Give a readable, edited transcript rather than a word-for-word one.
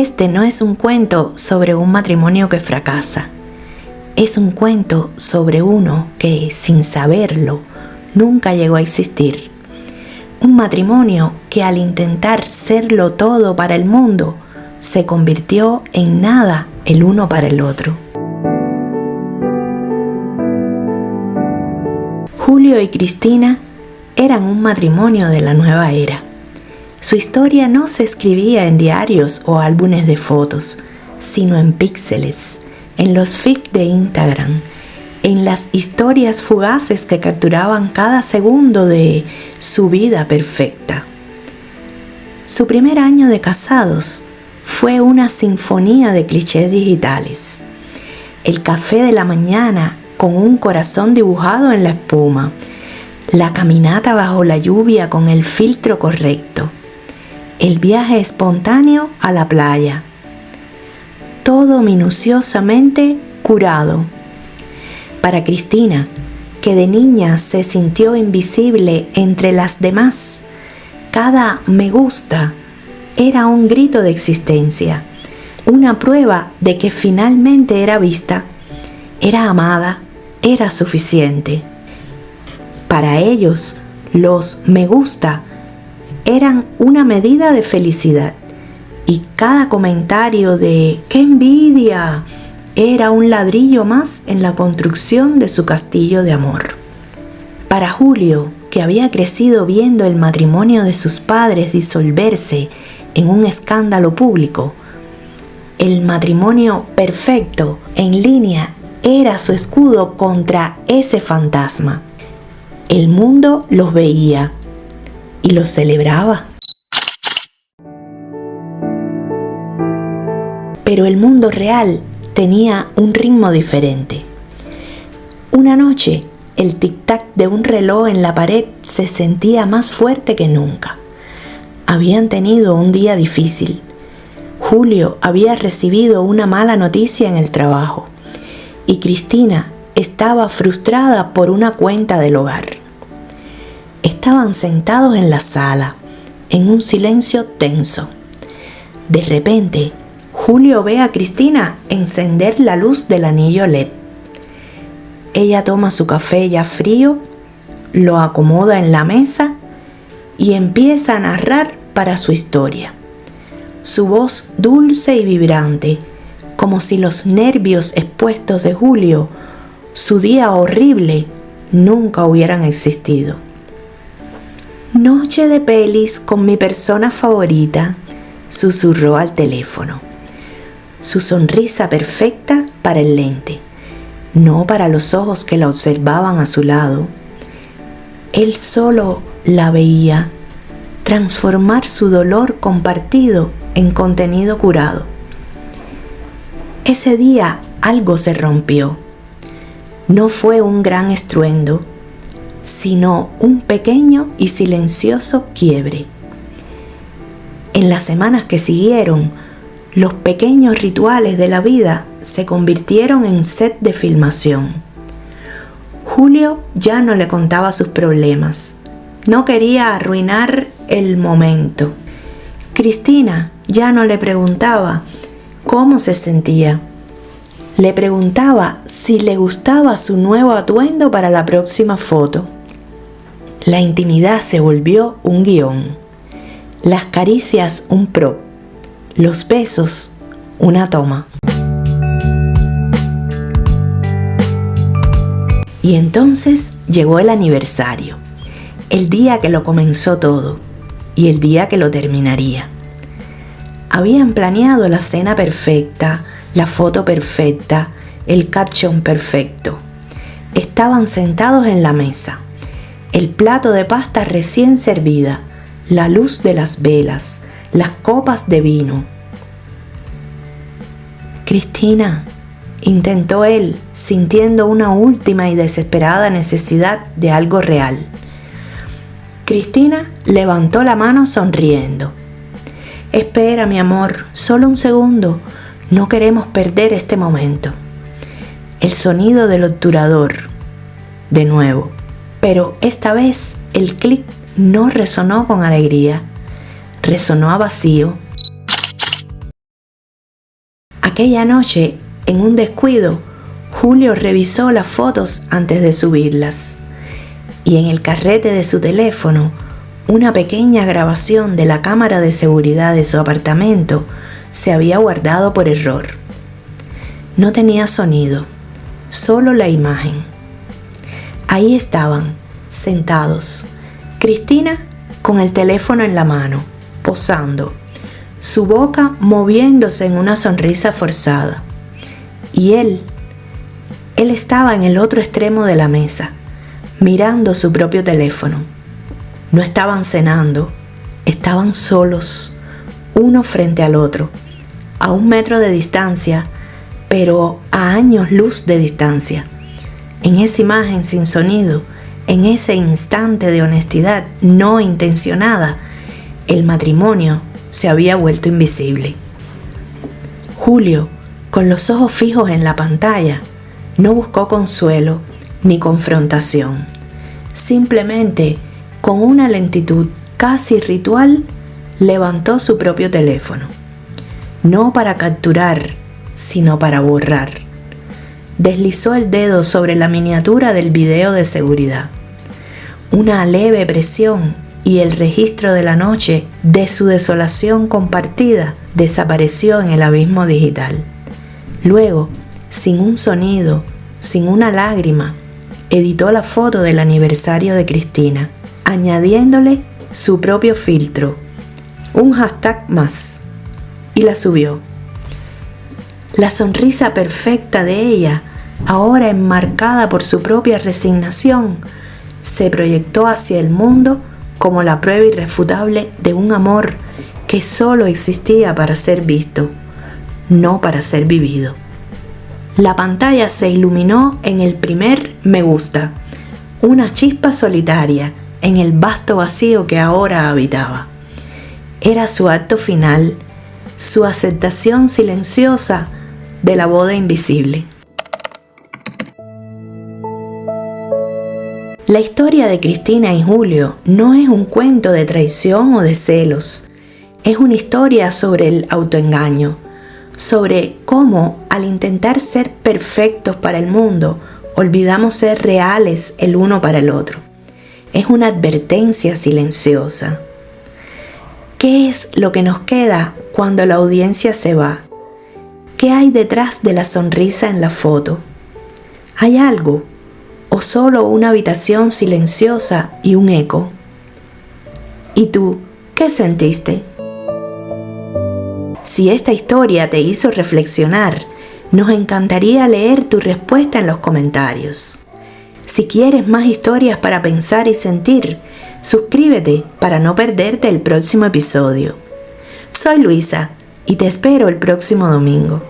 Este no es un cuento sobre un matrimonio que fracasa. Es un cuento sobre uno que, sin saberlo, nunca llegó a existir. Un matrimonio que al intentar serlo todo para el mundo, se convirtió en nada el uno para el otro. Julio y Cristina eran un matrimonio de la nueva era. Su historia no se escribía en diarios o álbumes de fotos, sino en píxeles, en los feeds de Instagram, en las historias fugaces que capturaban cada segundo de su vida perfecta. Su primer año de casados fue una sinfonía de clichés digitales. El café de la mañana con un corazón dibujado en la espuma, la caminata bajo la lluvia con el filtro correcto, el viaje espontáneo a la playa. Todo minuciosamente curado. Para Cristina, que de niña se sintió invisible entre las demás, cada me gusta era un grito de existencia, una prueba de que finalmente era vista, era amada, era suficiente. Para ellos, los me gusta eran una medida de felicidad y cada comentario de ¡qué envidia! Era un ladrillo más en la construcción de su castillo de amor. Para Julio, que había crecido viendo el matrimonio de sus padres disolverse en un escándalo público, el matrimonio perfecto en línea era su escudo contra ese fantasma. El mundo los veía y los celebraba. Pero el mundo real tenía un ritmo diferente. Una noche, el tic-tac de un reloj en la pared se sentía más fuerte que nunca. Habían tenido un día difícil. Julio había recibido una mala noticia en el trabajo y Cristina estaba frustrada por una cuenta del hogar. Estaban sentados en la sala, en un silencio tenso. De repente, Julio ve a Cristina encender la luz del anillo LED. Ella toma su café ya frío, lo acomoda en la mesa y empieza a narrar para su historia. Su voz dulce y vibrante, como si los nervios expuestos de Julio, su día horrible, nunca hubieran existido. Noche de pelis con mi persona favorita, susurró al teléfono. Su sonrisa perfecta para el lente, no para los ojos que la observaban a su lado. Él solo la veía transformar su dolor compartido en contenido curado. Ese día algo se rompió. No fue un gran estruendo, sino un pequeño y silencioso quiebre. En las semanas que siguieron, los pequeños rituales de la vida se convirtieron en set de filmación. Julio ya no le contaba sus problemas. No quería arruinar el momento. Cristina ya no le preguntaba cómo se sentía. Le preguntaba si le gustaba su nuevo atuendo para la próxima foto. La intimidad se volvió un guión. Las caricias un prop. Los besos una toma. Y entonces llegó el aniversario, el día que lo comenzó todo y el día que lo terminaría. Habían planeado la cena perfecta, la foto perfecta, el caption perfecto. Estaban sentados en la mesa, el plato de pasta recién servida, la luz de las velas, las copas de vino. Cristina, intentó él, sintiendo una última y desesperada necesidad de algo real. Cristina levantó la mano sonriendo. Espera, mi amor, solo un segundo. No queremos perder este momento. El sonido del obturador. De nuevo. Pero esta vez el clic no resonó con alegría. Resonó a vacío. Aquella noche, en un descuido, Julio revisó las fotos antes de subirlas, y en el carrete de su teléfono, una pequeña grabación de la cámara de seguridad de su apartamento se había guardado por error. No tenía sonido, solo la imagen. Ahí estaban, sentados, Cristina con el teléfono en la mano, posando, su boca moviéndose en una sonrisa forzada. Y él estaba en el otro extremo de la mesa, mirando su propio teléfono. No estaban cenando, estaban solos, uno frente al otro, a 1 metro de distancia, pero a años luz de distancia. En esa imagen sin sonido, en ese instante de honestidad no intencionada, el matrimonio se había vuelto invisible. Julio, con los ojos fijos en la pantalla, no buscó consuelo ni confrontación. Simplemente, con una lentitud casi ritual, levantó su propio teléfono. No para capturar, sino para borrar. Deslizó el dedo sobre la miniatura del video de seguridad. Una leve presión y el registro de la noche de su desolación compartida desapareció en el abismo digital. Luego, sin un sonido, sin una lágrima, editó la foto del aniversario de Cristina, añadiéndole su propio filtro, un hashtag más, y la subió. La sonrisa perfecta de ella, ahora enmarcada por su propia resignación, se proyectó hacia el mundo como la prueba irrefutable de un amor que solo existía para ser visto, no para ser vivido. La pantalla se iluminó en el primer me gusta, una chispa solitaria en el vasto vacío que ahora habitaba. Era su acto final, su aceptación silenciosa de la boda invisible. La historia de Cristina y Julio no es un cuento de traición o de celos. Es una historia sobre el autoengaño, sobre cómo al intentar ser perfectos para el mundo, olvidamos ser reales el uno para el otro. Es una advertencia silenciosa. ¿Qué es lo que nos queda cuando la audiencia se va? ¿Qué hay detrás de la sonrisa en la foto? ¿Hay algo? ¿O solo una habitación silenciosa y un eco? ¿Y tú, qué sentiste? Si esta historia te hizo reflexionar, nos encantaría leer tu respuesta en los comentarios. Si quieres más historias para pensar y sentir, suscríbete para no perderte el próximo episodio. Soy Luisa y te espero el próximo domingo.